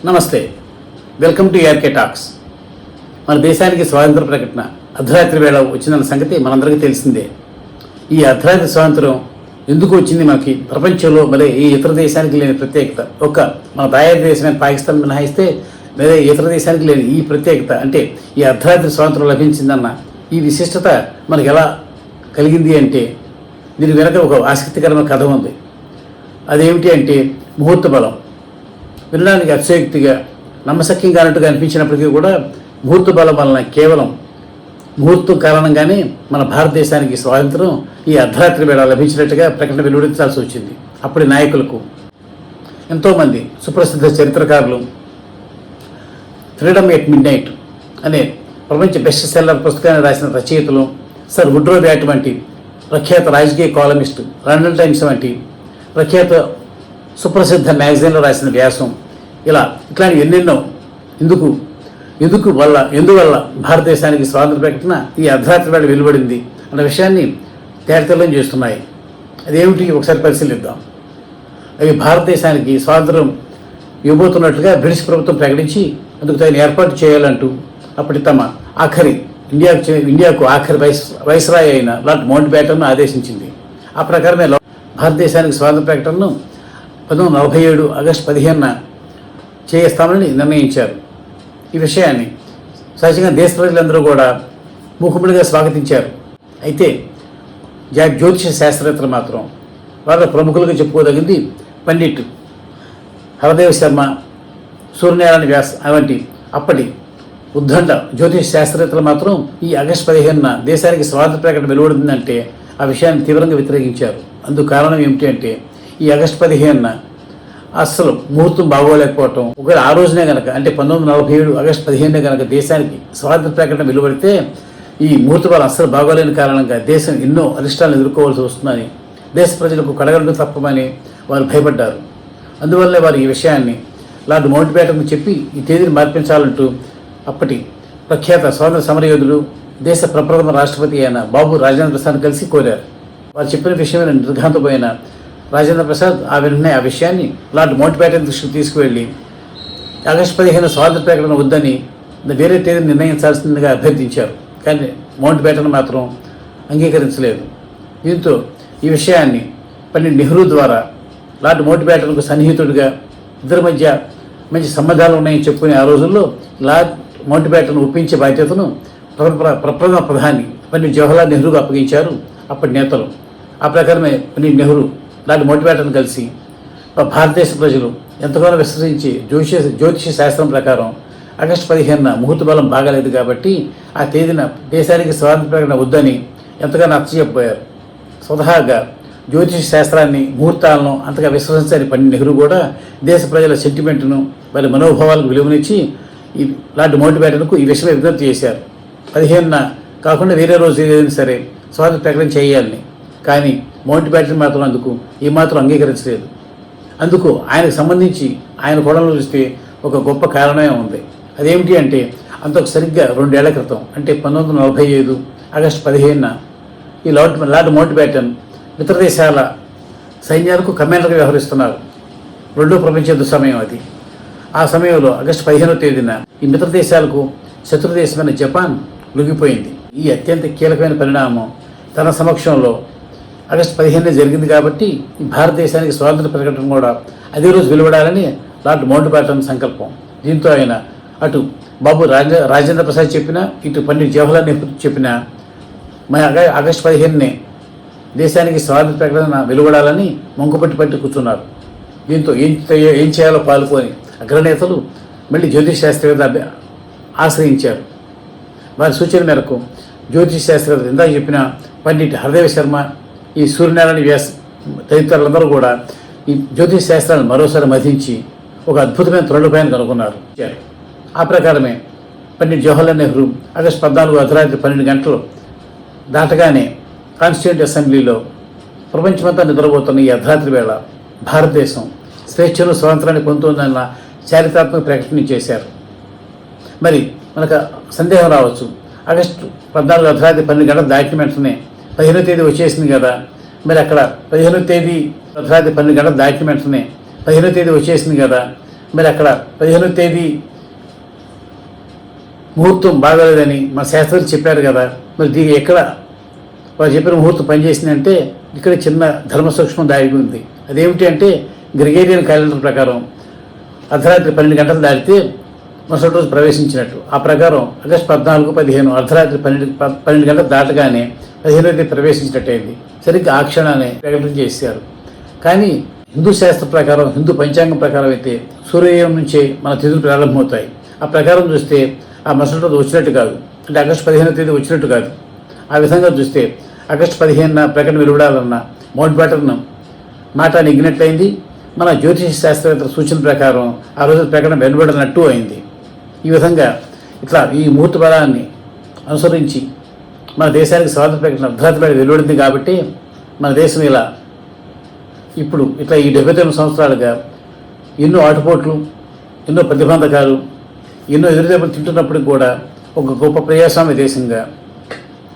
నమస్తే, welcome to ARK talks. మన దేశానికి స్వాతంత్ర ప్రకటన అర్ధరాత్రి వేళ వచ్చిందన్న సంగతి మనందరికీ తెలిసిందే. ఈ అర్ధరాత్రి స్వాతంత్రం ఎందుకు వచ్చింది మనకి ప్రపంచంలో మరి ఈ ఇతర దేశానికి లేని ప్రత్యేకత, ఒక్క మన తయారీ దేశమైన పాకిస్తాన్ మినహాయిస్తే వేరే ఇతర దేశానికి లేని ఈ ప్రత్యేకత అంటే ఈ అర్ధరాత్రి స్వాతంత్రం లభించిందన్న ఈ విశిష్టత మనకు ఎలా కలిగింది అంటే దీని వెనక ఒక ఆసక్తికరమైన కథ ఉంది. అదేమిటి అంటే ముహూర్త బలం. వినడానికి అతిశయోక్తిగా నమ్మశక్యంగా అన్నట్టుగా అనిపించినప్పటికీ కూడా ముహూర్త బలం వలన కేవలం ముహూర్తం కారణంగానే మన భారతదేశానికి స్వాతంత్రం ఈ అర్ధరాత్రి వేళ లభించినట్టుగా ప్రకటన వెలువడించాల్సి వచ్చింది. అప్పటి నాయకులకు ఎంతోమంది సుప్రసిద్ధ చరిత్రకారులు ఫ్రీడమ్ ఎట్ మిడ్ నైట్ అనే ప్రపంచ బెస్ట్ సెల్లర్ పుస్తకాన్ని రాసిన రచయితలు, సర్ వుడ్రో వ్యాట్ వంటి ప్రఖ్యాత రాజకీయ కాలమిస్టు, లండన్ టైమ్స్ వంటి ప్రఖ్యాత సుప్రసిద్ధ మ్యాగజైన్లో రాసిన వ్యాసం, ఇట్లాంటి ఎన్నెన్నో ఎందువల్ల భారతదేశానికి స్వాతంత్ర ప్రకటన ఈ అర్ధరాత్రి వేళ వెలువడింది అన్న విషయాన్ని తేటతెల్లం చేస్తున్నాయి. అదేమిటి ఒకసారి పరిశీలిద్దాం. అవి భారతదేశానికి స్వాతంత్రం ఇవ్వబోతున్నట్లుగా బ్రిటిష్ ప్రభుత్వం ప్రకటించి అందుకు తగిన ఏర్పాటు చేయాలంటూ అప్పటి తమ ఇండియాకు ఆఖరి వైస్రాయ్ అయిన లార్డ్ మౌంట్ బ్యాటన్ను ఆదేశించింది. ఆ ప్రకారమే భారతదేశానికి స్వాతంత్ర ప్రకటనను 1947 ఆగస్టు 15న చేయిస్తామని నిర్ణయించారు. ఈ విషయాన్ని సహజంగా దేశ ప్రజలందరూ కూడా మూకుమ్మడిగా స్వాగతించారు. అయితే జ్యోతిష శాస్త్రవేత్తలు మాత్రం వాళ్ళ ప్రముఖులుగా చెప్పుకోదగింది పండిట్ హరదేవ్ శర్మ, సూర్యనారాయణ వ్యాస్ వంటి అప్పటి ఉద్దండ జ్యోతిష శాస్త్రవేత్తలు మాత్రం ఈ ఆగస్టు 15న దేశానికి స్వాతంత్ర ప్రకటన వెలువడిందంటే ఆ విషయాన్ని తీవ్రంగా వ్యతిరేకించారు. అందుకు కారణం ఏమిటి అంటే ఈ ఆగస్టు 15న అస్సలు ముహూర్తం బాగోలేకపోవటం. ఒకవేళ ఆ రోజునే కనుక అంటే 1947 ఆగస్టు 15నే కనుక దేశానికి స్వాతంత్ర ప్రకటన వెలువడితే ఈ ముహూర్త బలం అస్సలు బాగోలేని కారణంగా దేశం ఎన్నో అరిష్టాలను ఎదుర్కోవాల్సి వస్తుందని, దేశ ప్రజలకు కడగండు తప్పమని వారు భయపడ్డారు. అందువల్లే వారు ఈ విషయాన్ని లార్డ్ మౌంట్ బ్యాటన్కు చెప్పి ఈ తేదీని మార్పించాలంటూ అప్పటి ప్రఖ్యాత స్వాతంత్ర సమరయోధుడు, దేశ ప్రప్రథమ రాష్ట్రపతి అయిన బాబు రాజేంద్ర ప్రసాద్ కలిసి కోరారు. వారు చెప్పిన విషయమైన నిర్ఘాంతపోయిన రాజేంద్ర ప్రసాద్ ఆ వెంటనే ఆ విషయాన్ని లార్డ్ మౌంట్ బ్యాటన్ దృష్టికి తీసుకువెళ్ళి ఆగస్టు 15 స్వాతంత్ర ప్రకటన వద్దని వేరే తేదీని నిర్ణయించాల్సిందిగా అభ్యర్థించారు. కానీ మౌంట్ బ్యాటన్ మాత్రం అంగీకరించలేదు. దీంతో ఈ విషయాన్ని పండిట్ నెహ్రూ ద్వారా లార్డ్ మౌంట్ బ్యాటన్కు సన్నిహితుడిగా ఇద్దరి మధ్య మంచి సంబంధాలు ఉన్నాయని చెప్పుకునే ఆ రోజుల్లో లార్డ్ మౌంట్ బ్యాటన్ ఒప్పించే బాధ్యతను ప్రప్రథమ ప్రధాని పండిట్ జవహర్లాల్ నెహ్రూకు అప్పగించారు అప్పటి నేతలు. ఆ ప్రకారమే Pandit Nehru lord mount baton కలిసి భారతదేశ ప్రజలు ఎంతగానో విశ్వసించి జ్యోతిష శాస్త్రం ప్రకారం ఆగస్టు 15న ముహూర్త బలం బాగాలేదు కాబట్టి ఆ తేదీన దేశానికి స్వాతంత్ర ప్రకటన వద్దని ఎంతగానో నచ్చజెప్పారు. స్వతహాగా జ్యోతిష శాస్త్రాన్ని, ముహూర్తాలను అంతగా విశ్వసించని పండిట్ నెహ్రూ కూడా దేశ ప్రజల సెంటిమెంట్ను, వారి మనోభావాలకు విలువనిచ్చి ఈ లార్డ్ మౌంట్ బ్యాటన్కు ఈ విషయమే విజ్ఞప్తి చేశారు. 15న కాకుండా వేరే రోజు ఏదైనా సరే స్వాతంత్ర ప్రకటన చేయాలని. కానీ మౌంట్ బ్యాటన్ మాత్రం అందుకు ఏమాత్రం అంగీకరించలేదు. అందుకు ఆయనకు సంబంధించి ఆయన కోణంలో చూస్తే ఒక గొప్ప కారణమే ఉంది. అదేమిటి అంటే అంతకు సరిగ్గా 2 ఏళ్ల క్రితం అంటే 1945 ఆగస్టు 15న ఈ లార్డ్ మౌంట్ బ్యాటన్ మిత్ర దేశాల సైన్యాలకు కమాండర్గా వ్యవహరిస్తున్నారు. రెండో ప్రపంచ యుద్ధ సమయం అది. ఆ సమయంలో ఆగస్టు 15వ తేదీన ఈ మిత్ర దేశాలకు శత్రుదేశమైన జపాన్ లొంగిపోయింది. ఈ అత్యంత కీలకమైన పరిణామం తన సమక్షంలో ఆగస్టు 15నే జరిగింది కాబట్టి ఈ భారతదేశానికి స్వాతంత్ర ప్రకటన కూడా అదే రోజు వెలువడాలని లార్డ్ మౌంట్ బ్యాటన్ సంకల్పం. దీంతో ఆయన అటు బాబు రాజేంద్ర ప్రసాద్ చెప్పినా, ఇటు పండిట్ జవహర్లాల్ నెహ్రూ చెప్పినా ఆగస్టు 15నే దేశానికి స్వాతంత్ర ప్రకటన వెలువడాలని పట్టి కూర్చున్నారు. దీంతో ఏం చేయాలో పాల్గొని అగ్రనేతలు మళ్ళీ జ్యోతిష్ శాస్త్రవేత్త ఆశ్రయించారు. వారి సూచన మేరకు జ్యోతిష్ శాస్త్రవేత్త ఇందాక చెప్పిన పండిట్ హరదేవ్ శర్మ, ఈ సూర్యనారాయణ వ్యాస్ తదితరులందరూ కూడా ఈ జ్యోతిష్ శాస్త్రాన్ని మరోసారి మధించి ఒక అద్భుతమైన త్వరణోపాయాన్ని కనుగొన్నారు. ఆ ప్రకారమే పండిట్ జవహర్లాల్ నెహ్రూ ఆగస్టు 14 అర్ధరాత్రి 12 గంటలు దాటగానే కాన్స్టిట్యూంట్ అసెంబ్లీలో ప్రపంచమంతా నిద్రపోతున్న ఈ అర్ధరాత్రి వేళ భారతదేశం స్వేచ్ఛను, స్వాతంత్రాన్ని పొందుతుందన్న చారిత్రాత్మక ప్రకటన చేశారు. మరి మనకు సందేహం రావచ్చు, ఆగస్టు 14 అర్ధరాత్రి 12 గంటలు దాటిన వెంటనే 15వ తేదీ వచ్చేసింది కదా, మరి అక్కడ 15వ తేదీ అర్ధరాత్రి 12 గంటలు దాటిన వెంటనే 15వ తేదీ వచ్చేసింది కదా, మరి అక్కడ 15వ తేదీ ముహూర్తం బాగోలేదని మన శాస్త్రులు చెప్పారు కదా, మరి దీనికి ఎక్కడ వారు చెప్పిన ముహూర్తం పనిచేసిందంటే ఇక్కడ చిన్న ధర్మ సూక్ష్మం దాగి ఉంది. అదేమిటి అంటే గ్రిగేరియన్ క్యాలెండర్ ప్రకారం అర్ధరాత్రి 12 గంటలు దాటితే మరుసటి రోజు ప్రవేశించినట్టు. ఆ ప్రకారం ఆగస్టు 14, 15 అర్ధరాత్రి 12 గంటలు దాటగానే 15వ తేదీ ప్రవేశించినట్టయింది. సరిగ్గా ఆ క్షణాన్ని ప్రకటన చేశారు. కానీ హిందూ శాస్త్ర ప్రకారం, హిందూ పంచాంగం ప్రకారం అయితే సూర్యోదయం నుంచే మన తిథులు ప్రారంభమవుతాయి. ఆ ప్రకారం చూస్తే ఆ మరుసటి రోజు వచ్చినట్టు కాదు, అంటే ఆగస్టు 15వ తేదీ వచ్చినట్టు కాదు. ఆ విధంగా చూస్తే ఆగస్టు 15న ప్రకటన వెలువడాలన్న మౌంట్ బ్యాటన్ మాట నెగ్గినట్లయింది. మన జ్యోతిష శాస్త్రవేత్తల సూచన ప్రకారం ఆ రోజు ప్రకటన వెలువడినట్టు అయింది. ఈ విధంగా ఇట్లా ఈ ముహూర్త బలాన్ని అనుసరించి మన దేశానికి స్వాతంత్ర ప్రకటన అర్ధరాత్రి వెలువడింది. కాబట్టి మన దేశం ఇలా ఇప్పుడు ఇట్లా ఈ 79 సంవత్సరాలుగా ఎన్నో ఆటుపోట్లు, ఎన్నో ప్రతిబంధకాలు, ఎన్నో ఎదురుదెబ్బలు తింటున్నప్పటికి కూడా ఒక గొప్ప ప్రజాస్వామ్య దేశంగా,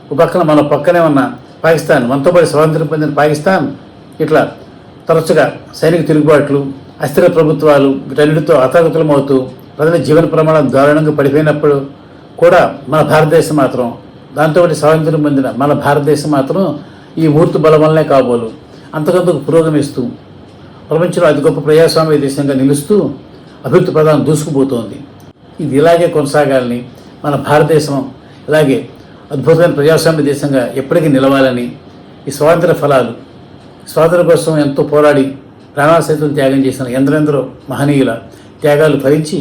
ఒక పక్కన మన పక్కనే ఉన్న పాకిస్తాన్, మనతో పాటు స్వాతంత్రం పొందిన పాకిస్తాన్ ఇట్లా తరచుగా సైనిక తిరుగుబాట్లు, అస్థిర ప్రభుత్వాలు వీటన్నిటితో అతలాకుతలమవుతూ ప్రజల జీవన ప్రమాణం దారుణంగా పడిపోయినప్పుడు కూడా మన భారతదేశం మాత్రం, దాంతో స్వాతంత్రం పొందిన మన భారతదేశం మాత్రం ఈ ముహూర్త బలం వల్లనే కాబోలు అంతకంతకు పురోగమిస్తూ ప్రపంచంలో అతి గొప్ప ప్రజాస్వామ్య దేశంగా నిలుస్తూ అభివృద్ధి ప్రధానం దూసుకుపోతోంది. ఇది ఇలాగే కొనసాగాలని, మన భారతదేశం ఇలాగే అద్భుతమైన ప్రజాస్వామ్య దేశంగా ఎప్పటికీ నిలవాలని, ఈ స్వాతంత్ర ఫలాలు, స్వాతంత్రం కోసం ఎంతో పోరాడి ప్రాణాల సైతం త్యాగం చేసిన ఎందరెందరో మహనీయుల త్యాగాలు ఫలించి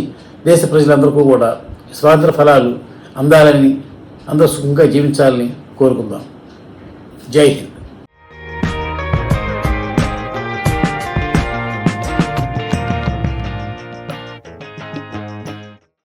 దేశ ప్రజలందరికీ కూడా స్వాతంత్ర ఫలాలు అందాలని, అందరూ సుఖంగా జీవించాలని కోరుకుందాం. జై హింద్.